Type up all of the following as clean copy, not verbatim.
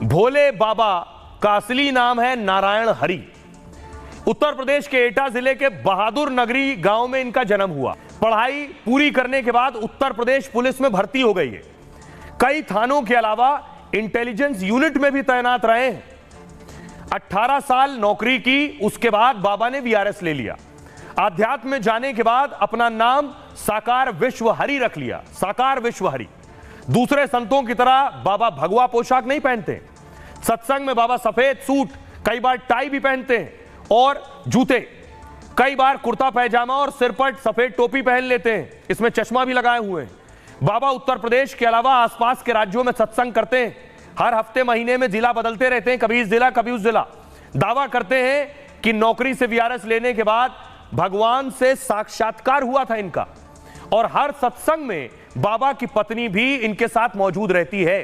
भोले बाबा का असली नाम है नारायण हरि। उत्तर प्रदेश के एटा जिले के बहादुर नगरी गांव में इनका जन्म हुआ। पढ़ाई पूरी करने के बाद उत्तर प्रदेश पुलिस में भर्ती हो गई है। कई थानों के अलावा इंटेलिजेंस यूनिट में भी तैनात रहे हैं। 18 साल नौकरी की, उसके बाद बाबा ने वीआरएस ले लिया। आध्यात्म में जाने के बाद अपना नाम साकार विश्व हरि रख लिया। साकार विश्व हरि। दूसरे संतों की तरह बाबा भगवा पोशाक नहीं पहनते। सत्संग में बाबा सफेद सूट, कई बार टाई भी पहनते हैं और जूते, कई बार कुर्ता पैजामा और सिर पर सफेद टोपी पहन लेते हैं। इसमें चश्मा भी लगाए हुए हैं। बाबा उत्तर प्रदेश के अलावा आसपास के राज्यों में सत्संग करते हैं। हर हफ्ते महीने में जिला बदलते रहते हैं, कभी इस जिला कभी उस जिला। दावा करते हैं कि नौकरी से वीआरएस लेने के बाद भगवान से साक्षात्कार हुआ था इनका। और हर सत्संग में बाबा की पत्नी भी इनके साथ मौजूद रहती है।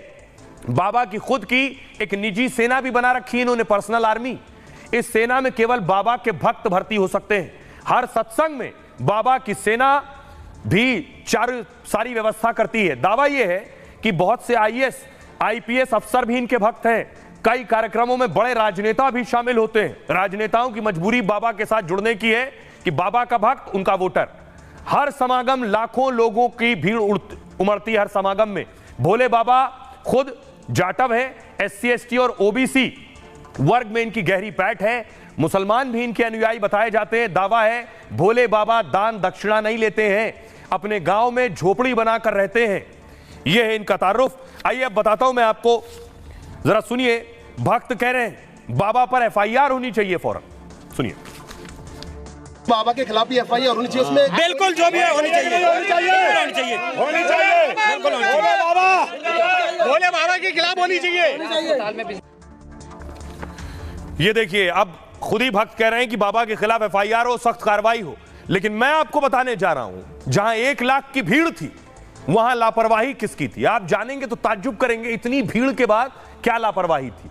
बाबा की खुद की एक निजी सेना भी बना रखी है इन्होंने, पर्सनल आर्मी। इस सेना में केवल बाबा के भक्त भर्ती हो सकते हैं। हर सत्संग में बाबा की सेना भी सारी व्यवस्था करती है। दावा यह है कि बहुत से आईएएस आईपीएस अफसर भी इनके भक्त हैं। कई कार्यक्रमों में बड़े राजनेता भी शामिल होते हैं। राजनेताओं की मजबूरी बाबा के साथ जुड़ने की है कि बाबा का भक्त उनका वोटर। हर समागम लाखों लोगों की भीड़ उमड़ती है। हर समागम में भोले बाबा खुद जाटव है। एससी एसटी और ओबीसी वर्ग में इनकी गहरी पैठ है। मुसलमान भी इनके अनुयायी बताए जाते हैं। दावा है भोले बाबा दान दक्षिणा नहीं लेते हैं, अपने गांव में झोपड़ी बनाकर रहते हैं। यह है इनका तारुफ। आइए अब बताता हूं मैं आपको, जरा सुनिए। भक्त कह रहे हैं बाबा पर एफआईआर होनी चाहिए फौरन। सुनिए। बाबा के खिलाफ भी एफआईआर होनी चाहिए उसमें। बिल्कुल, जो भी है होनी चाहिए, होनी चाहिए। भोले बाबा के खिलाफ होनी चाहिए। ये देखिए, अब खुद ही भक्त कह रहे हैं कि बाबा के खिलाफ एफआईआर हो, सख्त कार्रवाई हो। लेकिन मैं आपको बताने जा रहा हूं, जहां 1 लाख की भीड़ थी वहां लापरवाही किसकी थी? आप जानेंगे तो ताज्जुब करेंगे। इतनी भीड़ के बाद क्या लापरवाही थी,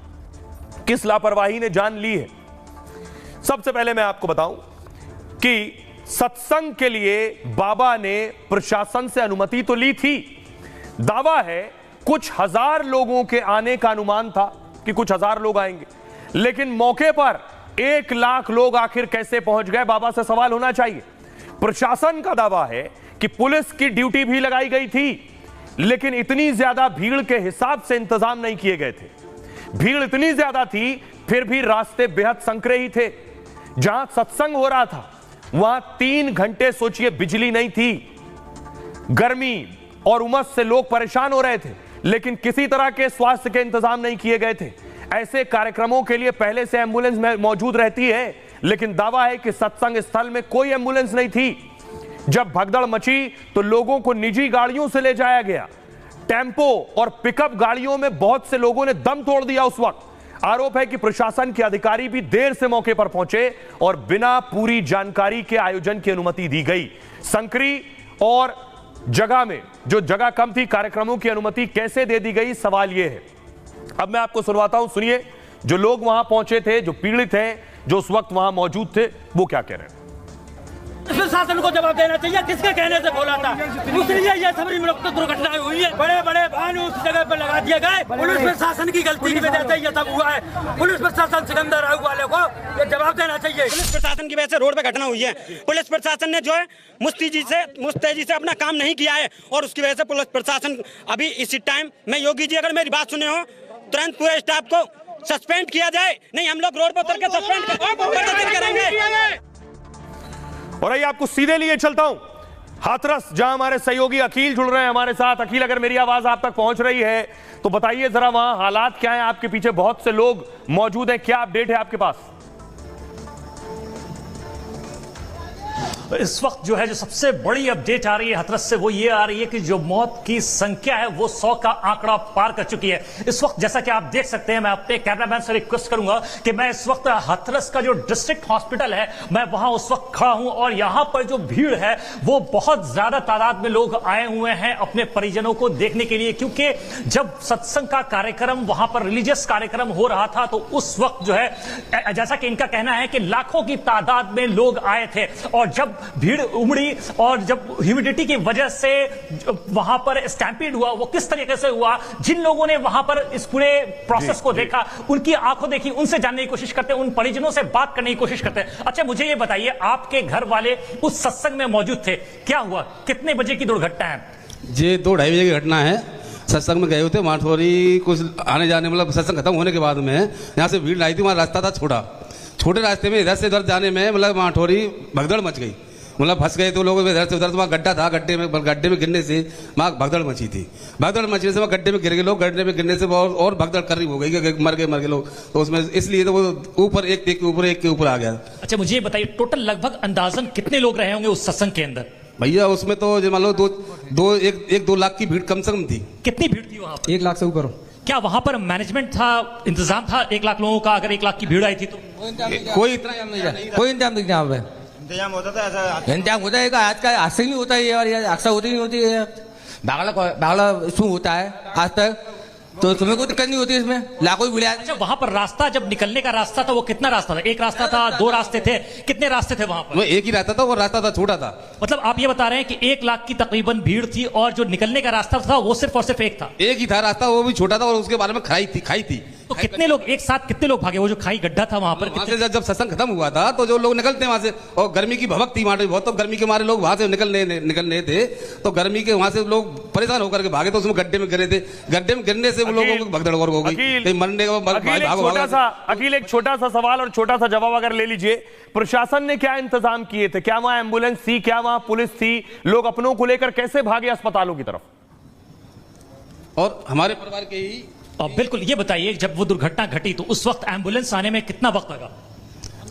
किस लापरवाही ने जान ली है। सबसे पहले मैं आपको बताऊं कि सत्संग के लिए बाबा ने प्रशासन से अनुमति तो ली थी। दावा है कुछ हजार लोगों के आने का अनुमान था कि कुछ हजार लोग आएंगे, लेकिन मौके पर 1 लाख लोग आखिर कैसे पहुंच गए, बाबा से सवाल होना चाहिए। प्रशासन का दावा है कि पुलिस की ड्यूटी भी लगाई गई थी, लेकिन इतनी ज्यादा भीड़ के हिसाब से इंतजाम नहीं किए गए थे। भीड़ इतनी ज्यादा थी, फिर भी रास्ते बेहद संकरे ही थे। जहां सत्संग हो रहा था वहां 3 घंटे सोचिए बिजली नहीं थी। गर्मी और उमस से लोग परेशान हो रहे थे, लेकिन किसी तरह के स्वास्थ्य के इंतजाम नहीं किए गए थे। ऐसे कार्यक्रमों के लिए पहले से एम्बुलेंस में मौजूद रहती है, लेकिन दावा है कि सत्संग स्थल में कोई एम्बुलेंस नहीं थी। जब भगदड़ मची तो लोगों को निजी गाड़ियों से ले जाया गया। टेम्पो और पिकअप गाड़ियों में बहुत से लोगों ने दम तोड़ दिया उस वक्त। आरोप है कि प्रशासन के अधिकारी भी देर से मौके पर पहुंचे और बिना पूरी जानकारी के आयोजन की अनुमति दी गई। संकरी और जगह में जो जगह कम थी, कार्यक्रमों की अनुमति कैसे दे दी गई, सवाल यह है। अब मैं आपको सुनवाता हूं, सुनिए। जो लोग वहां पहुंचे थे, जो पीड़ित हैं, जो उस वक्त वहां मौजूद थे, वो क्या कह रहे हैं। शासन को जवाब देना चाहिए। किसके कहने से बोला था? इसलिए ये सभी दुर्घटनाएं हुई है। बड़े बड़े वाहन उस जगह पर लगा दिए गए। पुलिस प्रशासन की गलती की वजह से ये सब हुआ है। पुलिस प्रशासन सिकंदर राव वाले को ये जवाब देना चाहिए। पुलिस प्रशासन की वजह से रोड पे घटना हुई है। पुलिस प्रशासन ने जो है मुस्तैदी से अपना काम नहीं किया है, और उसकी वजह से पुलिस प्रशासन अभी इसी टाइम में, योगी जी अगर मेरी बात सुने हो, तुरंत पूरे स्टाफ को सस्पेंड किया जाए। नहीं, हम लोग रोड पर उतर के सस्पेंड करेंगे। और आइए आपको सीधे लिए चलता हूं हाथरस, जहां हमारे सहयोगी अखिल जुड़ रहे हैं हमारे साथ। अखिल, अगर मेरी आवाज आप तक पहुंच रही है तो बताइए जरा वहां हालात क्या हैं। आपके पीछे बहुत से लोग मौजूद हैं, क्या अपडेट है आपके पास? इस वक्त जो है जो सबसे बड़ी अपडेट आ रही है हाथरस से, वो ये आ रही है कि जो मौत की संख्या है वो 100 का आंकड़ा पार कर चुकी है इस वक्त। जैसा कि आप देख सकते हैं, मैं अपने कैमरामैन से रिक्वेस्ट करूंगा कि मैं इस वक्त हाथरस का जो डिस्ट्रिक्ट हॉस्पिटल है, मैं वहां उस वक्त खड़ा हूं, और यहां पर जो भीड़ है वो बहुत ज्यादा तादाद में लोग आए हुए हैं अपने परिजनों को देखने के लिए। क्योंकि जब सत्संग का कार्यक्रम, वहां पर रिलीजियस कार्यक्रम हो रहा था, तो उस वक्त जो है, जैसा कि इनका कहना है कि लाखों की तादाद में लोग आए थे, और जब भीड़ उमड़ी और जब ह्यूमिडिटी की वजह से वहां पर स्टैम्पीड हुआ, वो किस तरीके से हुआ, जिन लोगों ने वहां पर इस पूरे प्रोसेस को देखा, उनकी आंखों देखी, उनसे जानने की कोशिश करते, उन परिजनों से बात करने की कोशिश करते। अच्छा, मुझे ये बताइए, आपके घर वाले उस सत्संग में मौजूद थे, क्या हुआ, कितने बजे की दुर्घटना है? ये 2-2:30 बजे की घटना है। सत्संग में गए हुए थे, वहाँ थोड़ी कुछ आने जाने, मतलब सत्संग खत्म होने के बाद में यहाँ से भीड़ आई थी। वहाँ रास्ता था छोटे रास्ते में इधर से उधर जाने में मतलब वहाँ थोड़ी भगदड़ मच गई, मतलब फंस गए तो लोग इधर से उधर। वहाँ गड्ढा था, गड्ढे में गिरने से वहाँ भगदड़ मची थी। भगदड़ मचने से वहाँ गड्ढे में गिर गए लोग, गड्ढे में गिरने से और भगदड़ करीब हो गई कि मर गए लोग, तो उसमें इसलिए तो वो ऊपर एक के ऊपर आ गया। अच्छा, मुझे ये बताइए, टोटल लगभग अंदाजन कितने लोग रहे होंगे उस सत्संग के अंदर? भैया उसमें तो जो मान लो 2 लाख की भीड़ कम से कम थी। कितनी भीड़ थी वहां पर? 1 लाख से ऊपर। क्या वहां पर मैनेजमेंट था, इंतजाम था 1 लाख लोगों का? अगर 1 लाख की भीड़ आई थी तो कोई इंतजाम नहीं, कोई इंतजाम नहीं यहाँ पे। इंतजाम होता था ऐसा? इंतजाम होता है, आज का आज से नहीं होता है, और अक्सर होती नहीं होती है। बागला इसमें होता है आज तक, तो तुम्हें कोई दिक्कत नहीं होती इसमें, लाखों की भीड़। अच्छा, वहां पर रास्ता, जब निकलने का रास्ता था, वो कितना रास्ता था? एक रास्ता था, 2 रास्ते थे, कितने रास्ते थे वहां पर? वो एक ही रास्ता था, वो रास्ता था छोटा था। मतलब आप ये बता रहे हैं कि 1 लाख की तकरीबन भीड़ थी और जो निकलने का रास्ता था वो सिर्फ और सिर्फ एक था? एक ही था रास्ता, वो भी छोटा था और उसके बारे में खाई थी। तो कितने लोग एक साथ, कितने लोग भागे? वो जो खाई गड्ढा था वहां पर, वहां से जब सत्संग खत्म हुआ था तो जो लोग निकलते वहां से, और गर्मी की भभक थी वहां पे बहुत, तो गर्मी के मारे लोग वहां से निकलने थे, तो गर्मी के वहां से लोग परेशान होकर के भागे, तो उसमें गड्ढे में गिरे थे। गड्ढे में गिरने से वो लोगों को भगदड़ और हो गई, मरने का अकील, एक छोटा सा सवाल और छोटा सा जवाब अगर ले लीजिए, प्रशासन ने क्या इंतजाम किए थे? क्या वहां एम्बुलेंस थी, क्या वहां पुलिस थी? लोग अपनों को लेकर कैसे भागे अस्पतालों की तरफ? और हमारे परिवार के ही बिल्कुल, ये बताइए, जब वो दुर्घटना घटी तो उस वक्त एम्बुलेंस आने में कितना वक्त लगा?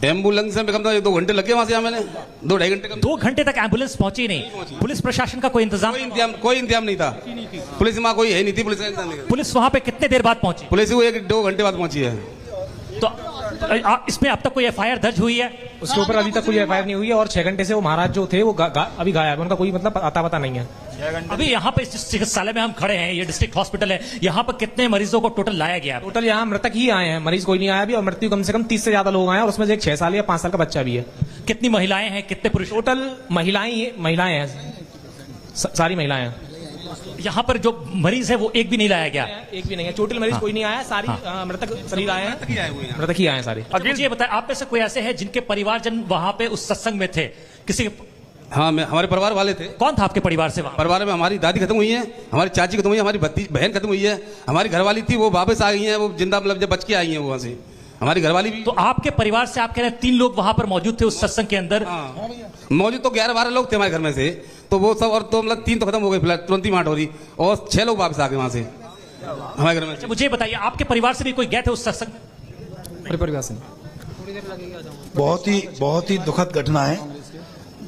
एम्बुलेंस में कम 2 घंटे लगे वहां से, मैंने 2-2.5 घंटे। 2 घंटे तक एम्बुलेंस पहुंची नहीं? पुलिस प्रशासन का कोई इंतजाम नहीं था। पुलिस वहां कोई है नहीं थी, पुलिस का इंतजाम नहीं। पुलिस वहां पे कितने देर बाद पहुंची? पुलिस वो 1-2 घंटे बाद पहुंची है। तो इसमें अब तक कोई एफआईआर दर्ज हुई है? उसके ऊपर अभी तक कोई एफआईआर नहीं हुई है, और 6 घंटे से वो महाराज जो थे वो अभी गायब है, उनका कोई मतलब अता पता नहीं है। अभी यहाँ पे इस चिकित्सालय में हम खड़े हैं, ये डिस्ट्रिक्ट हॉस्पिटल है, यहाँ पर कितने मरीजों को टोटल लाया गया? टोटल यहाँ मृतक ही आए हैं, मरीज कोई नहीं आया अभी, और मृत्यु कम से कम 30 से ज्यादा लोग आए हैं, और उसमें से एक 6 साल या 5 साल का बच्चा भी है। कितनी महिलाएं हैं, कितने पुरुष? टोटल महिलाएं हैं, सारी महिलाएं हैं। यहाँ पर जो मरीज है वो एक भी नहीं लाया गया? एक भी नहीं है, टोटल मरीज कोई नहीं आया, सारी मृतक शरीर आए हैं, मृतक ही आए हैं सारे। मुझे ये बताएं, आप में से कोई ऐसे हैं जिनके परिवारजन वहां पे उस सत्संग में थे? किसी? हाँ, हमारे परिवार वाले थे। कौन था आपके परिवार से वहां? परिवार में हमारी दादी खत्म हुई है, हमारी चाची खत्म हुई है, हमारी बहन खत्म हुई है, हमारी घरवाली थी वो वापस आ गई है, वो जिंदा मतलब जब बच के आई है वहां से, हमारी घरवाली भी। तो आपके परिवार से आप कह रहे हैं 3 लोग वहां पर मौजूद थे उस सत्संग के अंदर? मौजूद तो 11-12 लोग थे हमारे घर में से, तो वो सब, और तो मतलब 3 तो खत्म हो गए फिलहाल, तुरंत ही मार हो रही, और 6 लोग वापस आ गए वहां से हमारे घर में। अच्छा, मुझे बताइए, आपके परिवार से भी कोई गए थे उस सत्संग? परिवार से बहुत ही दुखद घटना है।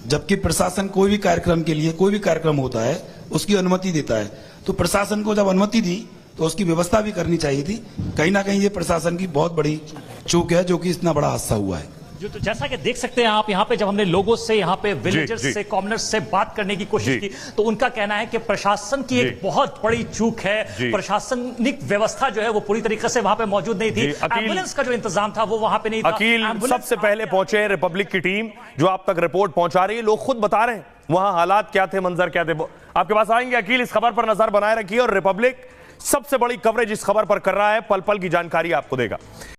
जबकि प्रशासन कोई भी कार्यक्रम के लिए, कोई भी कार्यक्रम होता है उसकी अनुमति देता है, तो प्रशासन को जब अनुमति दी तो उसकी व्यवस्था भी करनी चाहिए थी। कहीं ना कहीं ये प्रशासन की बहुत बड़ी चूक है जो कि इतना बड़ा हादसा हुआ है। तो जैसा कि देख सकते हैं आप, यहाँ पे जब हमने लोगों से, यहाँ पे विलेजर्स से, कॉमनर्स से बात करने की कोशिश की, तो उनका कहना है कि प्रशासन की एक बहुत बड़ी चूक है। प्रशासनिक व्यवस्था जो है वो पूरी तरीके से वहां पे मौजूद नहीं थी। एम्बुलेंस का जो इंतजाम था वो वहां पे नहीं था। अकील, सबसे पहले पहुंचे रिपब्लिक की टीम जो आप तक रिपोर्ट पहुंचा रही है, लोग खुद बता रहे हैं वहां हालात क्या थे, मंजर क्या थे। आपके पास आएंगे अकील, इस खबर पर नजर बनाए रखिए, और रिपब्लिक सबसे बड़ी कवरेज इस खबर पर कर रहा है, पल पल की जानकारी आपको देगा।